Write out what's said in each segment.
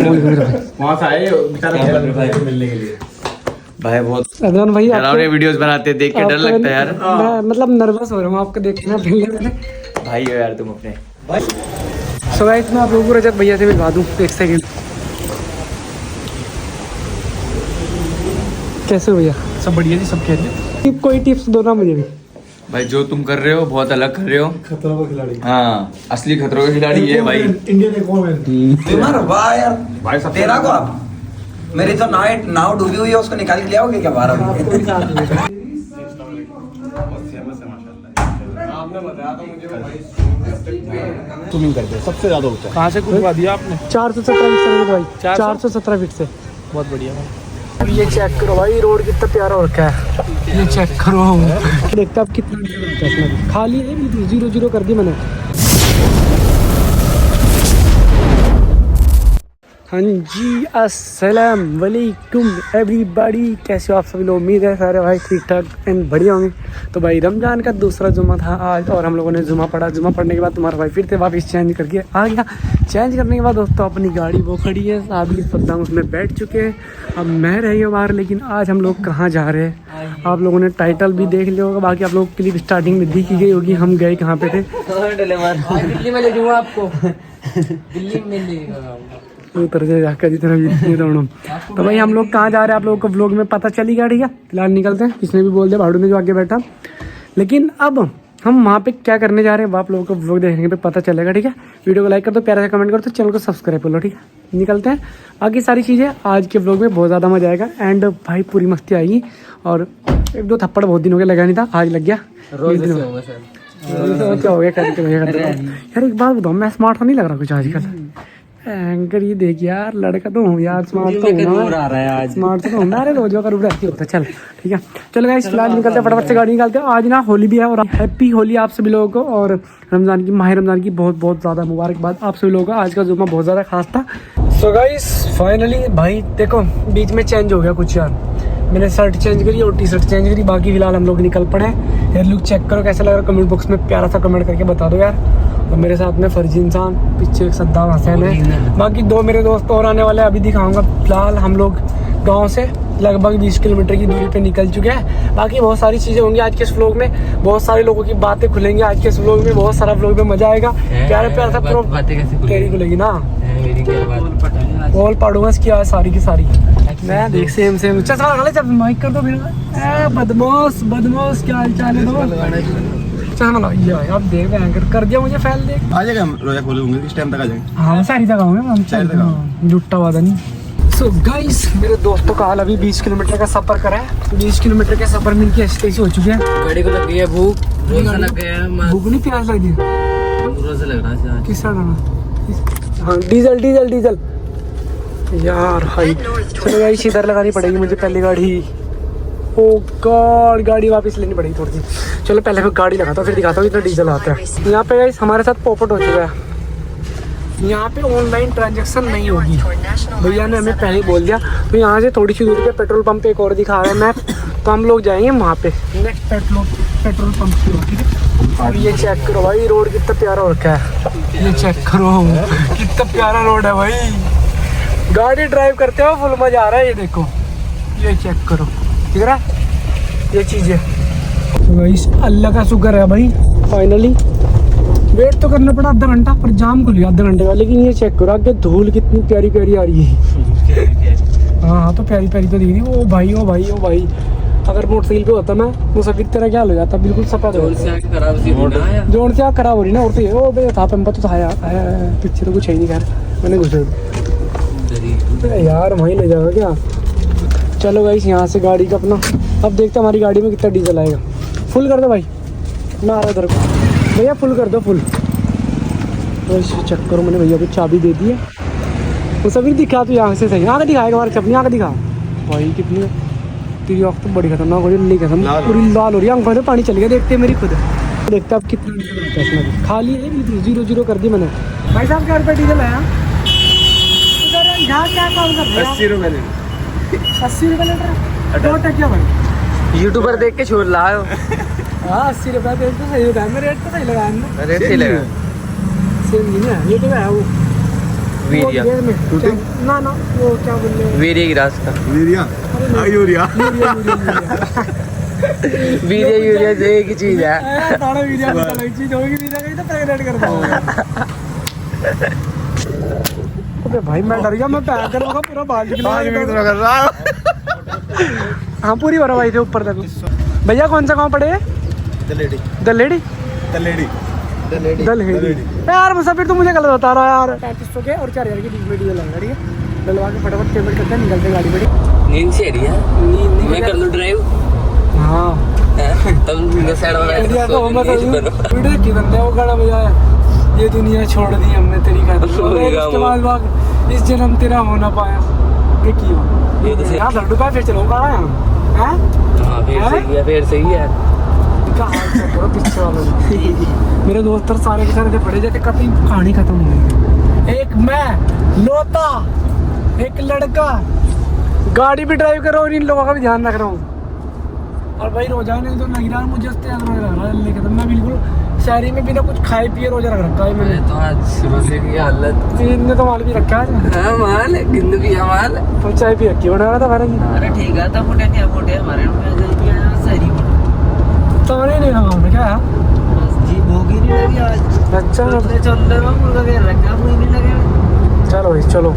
वहाँ से आए बेचारा मिलने के लिए। भाई बहुत अदनान भाई डरावने वीडियोस बनाते देख के डर लगता है यार। मैं मतलब नर्वस हो रहा हूँ आपको देखना पहले। भाई हो यार तुम अपने। सो गाइस मैं आप लोगों को रजत भैया से मिलवा दूँ एक सेकंड। कैसे हो भैया? सब बढ़िया जी, सब खेल। कोई टिप्स दो ना मुझे भी। भाई जो तुम कर रहे हो बहुत अलग कर रहे हो। खतरों का खिलाड़ी। हाँ असली खतरों का खिलाड़ी है भाई। इंडियन एक और मैन। वाह यार भाई सब तेरा को आप मेरी तो नाव डूबी हुई है, उसको निकाल के लिया होगे क्या बाहर? स्विमिंग करते हैं सबसे ज्यादा होता है। कहाँ से करवा दिया आपने? 417 फीट से भाई, 417 फीट से। बहुत बढ़िया भाई। अब ये चेक करो भाई, रोड कितना प्यारा हो रखा है। ये चेक करो, देखते आप कितना इसमें खाली है, 0-0 कर दी मैंने। हाँ जी, अस्सलाम वालेकुम एवरीबॉडी। कैसे हो आप सभी लोग? उम्मीद है सारे भाई ठीक ठाक एंड बढ़िया होंगे। तो भाई रमज़ान का दूसरा जुमा था आज, और हम लोगों ने जुमा पढ़ा। जुमा पढ़ने के बाद तुम्हारा भाई फिर से वापस चेंज करके आ गया। चेंज करने के बाद दोस्तों अपनी गाड़ी वो खड़ी है, साबिर सद्दाम उसमें बैठ चुके हैं। अब मैं रही हूँ बाहर, लेकिन आज हम लोग कहाँ जा रहे हैं आप लोगों ने टाइटल भी देख लिया होगा। बाकी आप लोग क्लिप स्टार्टिंग में दी की गई होगी हम गए कहाँ पे थे। दिल्ली में ले जाऊंगा आपको। दिल्ली में ले उतर से जाकर जितना दौड़ो। तो भाई हम लोग कहाँ जा रहे हैं आप लोगों को व्लॉग में पता चली गया, ठीक है। फिलहाल निकलते हैं, किसने भी बोल दिया भाड़ू ने जो आगे बैठा। लेकिन अब हम वहाँ पे क्या करने जा रहे हैं वो आप लोगों को व्लॉग देखने पे पता चलेगा, ठीक है। वीडियो को लाइक कर दो, प्यारा सा कमेंट कर दो, चैनल को सब्सक्राइब कर लो, ठीक है। निकलते हैं, बाकी सारी चीज़ें आज के व्लॉग में बहुत ज़्यादा मजा आएगा। एंड भाई पूरी मस्ती आएगी, और 1-2 थप्पड़ बहुत दिन हो गया लगा नहीं था, आज लग गया। क्या हो गया करके यार? एक बात बताओ, मैं स्मार्ट तो नहीं लग रहा कुछ आजकल? एंकर ये देख यार, लड़का तो हूँ यार, स्मार्ट तो हूँ, स्मार्ट तो हूँ। अरे रोज का रूप रहती होता है। चल ठीक है, चलो गाइस फिलहाल निकलते हैं, फटाफट से गाड़ी निकालते हैं। आज ना होली भी है, और हैप्पी होली आप सभी लोगों को, और रमज़ान की माह रमज़ान की बहुत बहुत ज़्यादा मुबारकबाद आप सभी लोगों को। आज का जुम्मा बहुत ज़्यादा खास था। सो गाइस फाइनली भाई देखो बीच में चेंज हो गया कुछ यार, मैंने शर्ट चेंज करी और टी-शर्ट चेंज करी। बाकी फिलहाल हम लोग निकल पड़े हैं। हेयर लुक चेक करो कैसा लग रहा है, कमेंट बॉक्स में प्यारा सा कमेंट करके बता दो यार। और मेरे साथ में फर्जी इंसान, पीछे एक सद्दाम हसैन है, बाकी 2 मेरे दोस्त और आने वाले हैं, अभी दिखाऊंगा। फिलहाल हम लोग गांव से लगभग 20 किलोमीटर की दूरी पे निकल चुके हैं। बाकी बहुत सारी चीज़ें होंगी आज के इस व्लॉग में, बहुत सारे लोगों की बातें खुलेंगी आज के इस व्लॉग में, बहुत सारा व्लॉग में मजा आएगा। प्यारे प्यारा सा तेरी खुलेगी ना, बोल पढ़ूंगा इसकी आज सारी की सारी। मैं देख सेम चश्मा लगा ले, जब माइक कर दो फिर। बदमाश बदमाश क्या हाल चाल है? चश्मा लगा ये भाई, अब देख एंकर कर दिया मुझे फैल देख। आ जाएगा, हम रोजा खोलेंगे किस टाइम तक आ जाएंगे? हाँ सारी जगह होंगे हम, चल जुट्टा वादा नहीं। सो गाइस मेरे दोस्तों का हाल अभी 20 किलोमीटर का सफर करा है। 20 किलोमीटर के सफर में इनकी ऐसी हो चुकी है। गाड़ी को लग गई है भूख, लग गया है। भूख नहीं प्यास लगी से लग रहा है किस तरह? हाँ डीजल यार भाई। चलो गाइस इधर लगानी पड़ेगी मुझे पहले गाड़ी। ओ गॉड, गाड़ी वापस लेनी पड़ेगी थोड़ी सी। चलो पहले मैं गाड़ी लगाता हूँ फिर दिखाता हूँ इतना डीजल आता है। यहाँ पे गाइस हमारे साथ पॉपट हो चुका है। यहाँ पे ऑनलाइन ट्रांजैक्शन नहीं होगी, भैया ने हमें पहले ही बोल दिया। तो यहाँ से थोड़ी सी दूरी पे पेट्रोल पंप एक और दिखा रहा है मैप, तो हम लोग जाएंगे वहाँ पे नेक्स्ट पेट्रोल पंप की ओर, ठीक है। और ये चेक करो भाई रोड कितना प्यारा हो रखा है, ये चेक करो कितना प्यारा रोड है भाई। गाड़ी ड्राइव करते हो फुल मजा आ रहा है। ये देखो, ये चेक करो, ठीक है ये चीज़ें। तो भाई अल्लाह का शुक्र है भाई, फाइनली वेट तो करना पड़ा आधा घंटा, पर जाम खुल गया आधा घंटे का। लेकिन ये चेक करो आगे धूल कितनी प्यारी प्यारी आ रही है। हाँ तो प्यारी प्यारी तो दिख रही। ओ भाई ओ भाई ओ भाई, अगर मोटरसाइकिल पे होता मैं वो सभी तरह क्या हो जाता, बिल्कुल सफेद जोन से आँख खराब हो रही ना। और तो ये ओ भाई था पंपा तो था पीछे तो कुछ है नहीं खैर, मैंने घुसे यार वहीं ले जाओगे क्या। चलो गाइस यहाँ से गाड़ी का अपना अब देखते हमारी गाड़ी में कितना डीजल आएगा। फुल कर दो भाई, मैं आ रहा इधर को भैया, फुल कर दो फुल। तो चेक करो मैंने भैया को चाबी दे दी है, वो सभी दिखा तो यहाँ से सही आगे दिखाएगा हमारे चपनी आगे दिखा। भाई कितनी तेरी आँख तो बड़ी खतरनाक हो रही है, खत्म पूरी लाल हो रही है आँख में, पानी चल गया देखते मेरी खुद। देखते अब कितना खाली है, 0-0 कर दी मैंने। भाई साहब क्या रुपये डीजल आया? क्या काम कर रहे हैं? 80 रुपये लीटर। 80 रुपये लीटर दो टकिया भाई, यूट्यूबर देख के छोड़ रहा है। हाँ 80 रुपये तो सही होता है, मैं रेट तो सही लगाया ना, रेट सही लगा। सेम नहीं है ये तो है वो वीरिया वो में क्या- ना ना वो क्या बोल रहे हैं वीरिया की रास्ता यूरिया यूरिया वीरिया यूरिया से एक ही चीज है थोड़ा वीडियो में अलग चीज होगी वीडियो कहीं तो प्रेग्नेंट कर दूंगा अबे भाई मैं डर गया मैं पैर करूंगा पूरा बाल निकलेगा कर रहा हाँ पूरी बर्फबारी थे ऊपर तक भैया कौन सा गाँव पड़े दलेडी दलेडी दलेडी दलेडी यार मुसाफिर तुम मुझे गलत बता रहा है यार 3500 के और 4000 की वीडियो लगा ठीक है डलवा के फटाफट पेमेंट करते हैं निकलते गाड़ी बड़ी नींद से रही है मैं कर लूँ ड्राइव हाँ तब साइड में इंडिया का होगा तो वीडियो की बंदे वो गाना बजाया ये दुनिया छोड़ दी हमने तेरी खातिर इसके बाद इस जन्म तेरा हो ना पाया ये की हो ये तो यार लड्डू का फिर चलो गाना हैं हाँ फिर सही है का हाल से पूरा पीछे वाला मेरे दोस्त और सारे के सारे पड़े जाते कभी कहानी खत्म हो गई एक मैं लोता एक लड़का गाड़ी भी ड्राइव कर रहा हूँ और इन लोगों का भी ध्यान रख रहा हूँ और भाई रोजाना तो लग रहा है मुझे रोजा लग रहा है लेकिन मैं बिल्कुल शहरी में बिना कुछ खाए पिए रोजा रख रखा है मैंने तो आज सुबह से की हालत तीन ने तो माल भी रखा है हाँ माल गिंद भी है माल तो चाय भी रखी बना रहा था भाई अरे ठीक है तो मोटे क्या मोटे हमारे में सही तो नहीं लगा मैं क्या जी भूख ही नहीं लगी आज अच्छा चल रहे मैं मुर्गा घेर रखा मुझे नहीं लगे चलो भाई चलो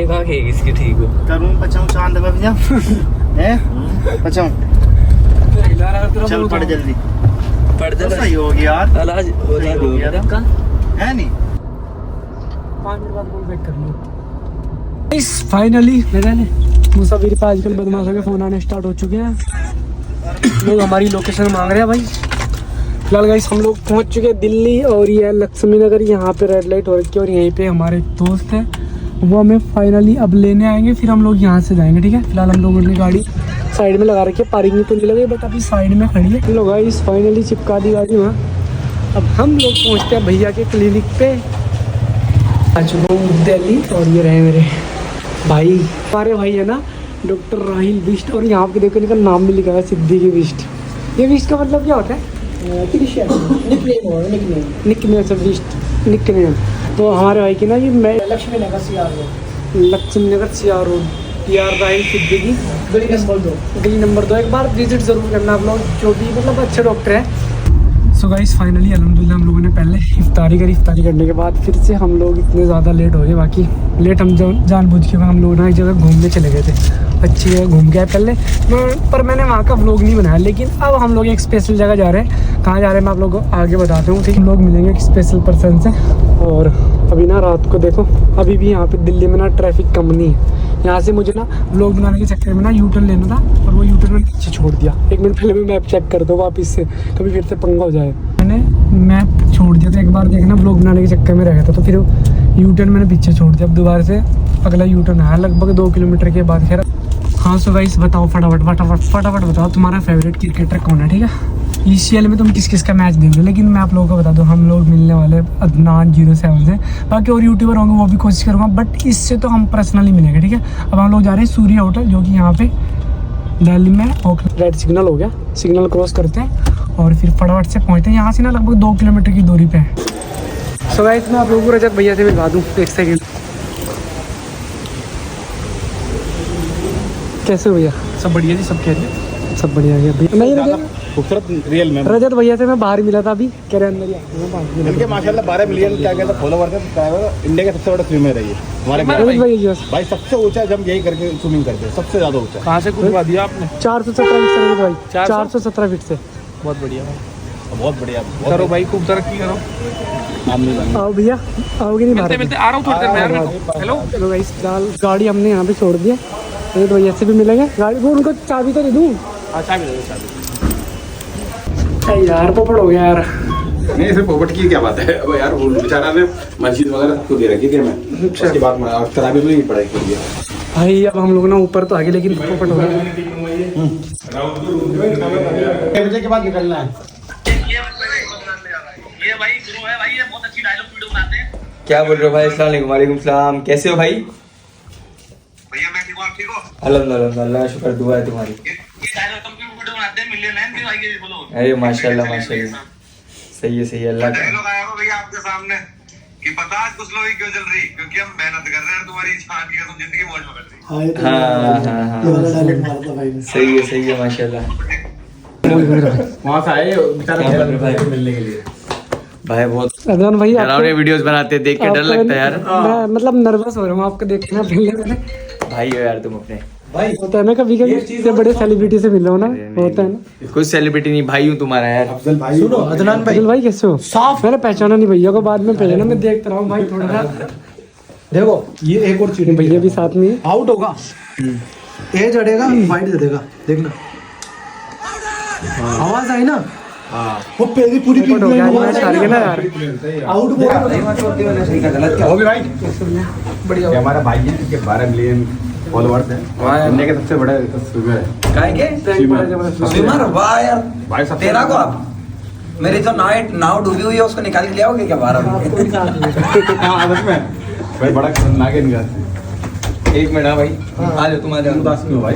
एक आँख है इसकी ठीक हो करूं बचाऊं चांद में भैया हैं बचाऊं चल पड़ जल्दी पढ़ तो सही हो गया यार आज हो गया है नहीं 5 मिनट बाद कॉल बैक कर लो इस फाइनली मैंने मुसाफिर पे आजकल बदमाशों के फोन आने स्टार्ट हो चुके हैं लोग हमारी लोकेशन मांग रहे हैं भाई फिलहाल गाइस हम लोग पहुंच चुके हैं दिल्ली और ये है लक्ष्मी नगर यहाँ पे रेड लाइट हो रखी है और यहीं पे हमारे दोस्त हैं वो हमें फाइनली अब लेने आएंगे फिर हम लोग यहाँ से जाएंगे ठीक है फिलहाल हम लोगों ने गाड़ी साइड में लगा रखी है पार्किंग तो नहीं लगी बट अभी साइड में खड़ी है लोग गाइस फाइनली चिपका दी गाड़ी वहाँ अब हम लोग पहुँचते हैं भैया के क्लिनिक पे आ चुका हूँ दिल्ली और ये रहे मेरे भाई हमारे भाई है ना डॉक्टर राहिल बिष्ट और यहाँ पे देखो इनका नाम भी लिखा है सिद्दीकी बिष्ट ये बिष्ट का मतलब क्या होता है निकनेम से बिष्ट निकनेम तो हमारे भाई की ना ये मैं लक्ष्मी नगर सी आर रोड यार राहिल सिद्दीकी गली नंबर 2 एक बार विजिट जरूर करना आप लोग जो भी मतलब अच्छे डॉक्टर हैं सो गाइस फाइनली अल्हम्दुलिल्लाह हम लोगों ने पहले इफ्तारी करी इफ्तारी करने के बाद फिर से हम लोग इतने ज़्यादा लेट हो गए बाकी लेट हम जानबूझ के हम लोग ना एक जगह घूमने चले गए थे अच्छी जगह घूम गए पहले पर मैंने वहाँ का व्लॉग नहीं बनाया लेकिन अब हम लोग एक स्पेशल जगह जा रहे हैं कहाँ जा रहे हैं मैं आप लोगों को आगे बताता हूँ ठीक हम लोग मिलेंगे एक स्पेशल पर्सन से और अभी ना रात को देखो अभी भी यहाँ पे दिल्ली में ना ट्रैफिक कम नहीं है यहाँ से मुझे ना व्लॉग बनाने के चक्कर में ना यू टर्न लेना था और वो यू टर्न मैंने पीछे छोड़ दिया 1 मिनट पहले मैं मैप चेक करता हूँ वापस से कभी फिर से पंगा हो जाए मैंने मैप छोड़ दिया था एक बार देखना व्लॉग बनाने के चक्कर में रह गया था तो फिर यू टर्न मैंने पीछे छोड़ दिया अब दोबारा से अगला यू टर्न आया लगभग 2 किलोमीटर के बाद खैर हाँ सो गाइस बताओ फटाफट बताओ तुम्हारा फेवरेट क्रिकेटर कौन है ठीक है ECL में तुम किस किस का मैच देख रहे हो लेकिन मैं आप लोगों को बता दूं हम लोग मिलने वाले अदनान 07 से बाकी और यूट्यूबर होंगे वो भी कोशिश करूँगा बट इससे तो हम पर्सनली मिलेंगे ठीक है अब हम लोग जा रहे हैं सूर्य होटल जो कि यहाँ पे दिल्ली में रेड सिग्नल हो गया सिग्नल क्रॉस करते हैं और फिर फटाफट से पहुँचते हैं यहाँ से ना लगभग 2 किलोमीटर की दूरी पे है सो गाइस मैं आप लोगों को रजत भैया से मिलवा दूँ 1 सेकेंड कैसे हो भैया सब बढ़िया जी सब कह रहे सब बढ़िया है भैया नहीं खूबसूरत रियल में रजत भैया से मैं बाहर मिला था अभी कह रहे अंदर ही इनके माशाल्लाह 12 मिलियन क्या कहते हैं फॉलोवर थे इंडिया के सबसे बड़ा स्विमर है ये हमारे रजत भैया जी भाई सबसे ऊंचा जब यही करके स्विमिंग करते हैं सबसे ज्यादा ऊंचा कहाँ से कूदवा दिया आपने 417 फीट से रजत भाई 417 फीट से बहुत बढ़िया करो भाई खूब तरक्की करो आओ भैया आओगे नहीं बाहर मिलते आ रहा हूँ थोड़ी देर में यार हेलो चलो गाइस फिलहाल गाड़ी हमने यहाँ पे छोड़ दी है रजत भैया से भी मिलेंगे गाड़ी वो उनको चाबी तो दे दूँ अच्छा भी चाबी यार पोपट हो गया यार नहीं सिर्फ पोपट की क्या बात है अब यार वो बेचारा ने मस्जिद वगैरह सबको दे रखी थी मैं उसके बाद तराबी में नहीं पढ़ाई कर दिया भाई अब हम लोग ना ऊपर तो आगे लेकिन पोपट हो गया बजे के बाद निकलना है ये भाई गुरु है भाई ये बहुत अच्छी डायलॉग वीडियो बनाते हैं क्या बोल रहे हो भाई? अस्सलाम वालेकुम। वालेकुम सलाम। कैसे हो भाई? भैया मैं ठीक हूँ आप ठीक हो अल्हम्दुलिल्लाह शुक्र दुआ है तुम्हारी। ये डायलॉग तुम क्यों वीडियो बनाते हैं मिलियन लाइन भी भाई ये बोलो अरे माशाल्लाह माशाल्लाह सही है अल्लाह का। डायलॉग आया हो भैया आपके सामने कि पता आज कुछ लोग क्यों चल रही, क्योंकि हम मेहनत कर रहे हैं, तुम्हारी जान की कसम जिंदगी मौज में कर रही। हाँ सही है माशाल्लाह। वहाँ से आए बेचारा मिलने के लिए। भाई बहुत अदनान भाई डरावने वीडियोस बनाते हैं, देख के डर लगता है यार। मैं मतलब नर्वस हो रहा हूँ आपको देखना पहले मैंने। भाई हो यार तुम अपने। होता है ना कभी कभी इतने बड़े सेलिब्रिटी से मिल रहा हूँ ना, होता है ना। कोई सेलिब्रिटी नहीं, भाई हूँ तुम्हारा यार। अफजल भाई सुनो, अदनान भाई कैसे हो? साफ मैंने पहचाना नहीं भैया को, बाद में पहचाना। मैं देखता रहा हूँ भाई थोड़ा सा। देखो ये एक और चीज भैया भी साथ में आउट होगा, ए जड़ेगा वाइट दे देगा, देखना आवाज आई ना। वो पहली पूरी हो गया मैच हार गया ना यार। आउट सही का गलत क्या वो भी भाई बढ़िया। हमारा भाई है जिसके 12 मिलियन फॉलोअर्स हैं, इंडिया के सबसे बड़े स्विमर है। काहे के स्विमर? वाह यार भाई सबसे तेरा को आप मेरी तो नाव डूबी हुई है, उसको निकाल के ले आओगे क्या 12 में? हाँ सच में भाई बड़ा खतरनाक है इनका। एक मिनट भाई, आ जाओ तुम आ जाओ। उदास क्यों भाई?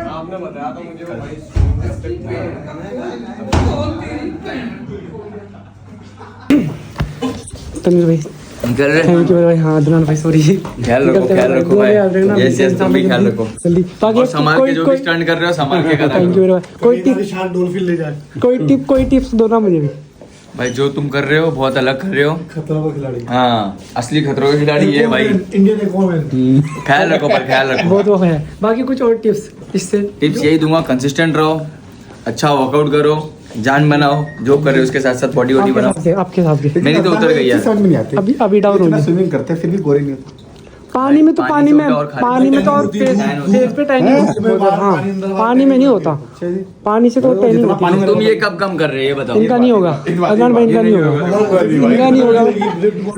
आपने बताया था मुझे भाई। तमीर भाई निकल रहे थैंक यू भाई। हाँ अदनान भाई सॉरी। ख्याल रखो भाई। जैसे तुम भी ख्याल रखो जल्दी और संभाल के जो भी स्टंट कर रहे हो संभाल के करना। थैंक यू भाई। डॉल्फिन ले जाए। कोई टिप्स दो ना मुझे भी। भाई जो तुम कर रहे हो बहुत अलग कर रहे हो। खतरा का खिलाड़ी, हाँ असली खतरों के खिलाड़ी ये भाई। Indian Aquaman. ख्याल रखो पर ख्याल रखो। बहुत वो है। बाकी कुछ और टिप्स इससे? टिप्स यही दूंगा, कंसिस्टेंट रहो, अच्छा वर्कआउट करो, जान बनाओ, जो कर रहे हो उसके साथ साथ बॉडी वॉडी बनाओ। आपके हिसाब से मेरी तो उतर गई यार। समझ में नहीं आती। अभी डाउन हो गई। स्विमिंग करते फिर भी बोरिंग नहीं होता। पानी में तो पानी में और खाली तो और फेस पे टैनिंग होता है। हाँ पानी में नहीं होता, पानी से तो टैनिंग होती है। तुम ये कब कम कर रहे हो ये बताओ। इनका नहीं होगा अदनान भाई, इनका नहीं होगा, इनका नहीं होगा।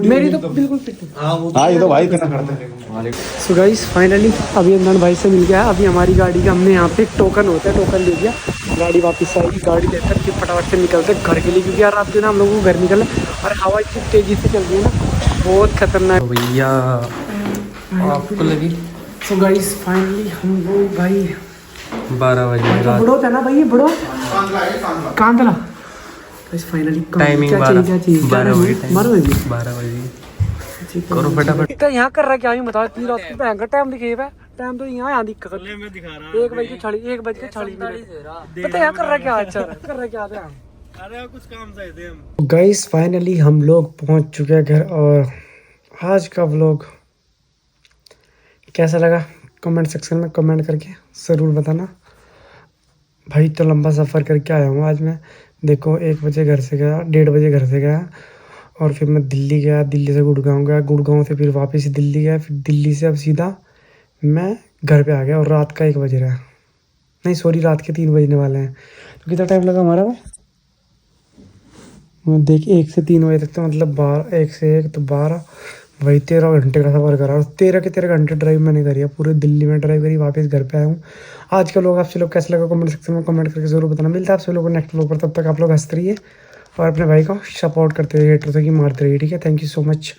मेरी तो बिल्कुल फिट है। हाँ ये तो भाई इतना करते हैं। सो गाइस फाइनली अभी अदनान भाई से मिल गया है। अभी हमारी गाड़ी का हमने यहाँ पे एक टोकन होता है, टोकन ले लिया, गाड़ी वापस आएगी। गाड़ी लेकर के फटाफट से निकलते हैं घर के लिए, क्योंकि यार रात के ना हम लोगों को घर निकलना और हवा इतनी तेज़ी से चल रही है ना, बहुत खतरनाक भैया आपको लगी। सो गाइस फाइनली हम लोग भाई 12 बजे रात बड़ो था ना भाई, बड़ो कांदला गाइस फाइनली टाइमिंग 12 बजे करो फटाफट। इतना यहाँ कर रहा क्या ही बताओ, इतनी रात को भयंकर टाइम दिखे हुआ है। टाइम तो यहाँ दिखा रहा है 1:40 पता यहाँ कर रहा क्या? अच्छा कर रहा क्या था? अरे कुछ काम से थे हम। गाइस फाइनली हम लोग पहुँच चुके हैं घर, और आज का व्लॉग कैसा लगा कमेंट सेक्शन में कमेंट करके ज़रूर बताना। भाई तो लंबा सफ़र करके आया हूँ आज मैं। देखो 1 बजे घर से गया, 1:30 बजे घर से गया, और फिर मैं दिल्ली गया, दिल्ली से गुड़गांव गया, गुड़गांव से फिर वापस दिल्ली गया, फिर दिल्ली से अब सीधा मैं घर पे आ गया, और रात का 1 बज रहा है, नहीं सॉरी रात के 3 बजने वाले हैं। तो कितना टाइम लगा हमारा भाई? देखिए 1 से 3 बजे तक, तो मतलब 1 से 1 तो 12, वही 13 घंटे का सफ़र करा, और 13 के 13 घंटे ड्राइव मैंने करी है, पूरे दिल्ली में ड्राइव करी, वापस घर पे आया हूँ। आज का लोग आपसे लोग कैसा लगा कमेंट सेक्शन में कमेंट करके जरूर बताना। मिलता है आपसे लोगों को नेक्स्ट व्लॉग पर, तब तक आप लोग हंसते रहिए और अपने भाई को सपोर्ट करते रहिए, हेटर्स की मारते रहिए, ठीक है। Thank you so much.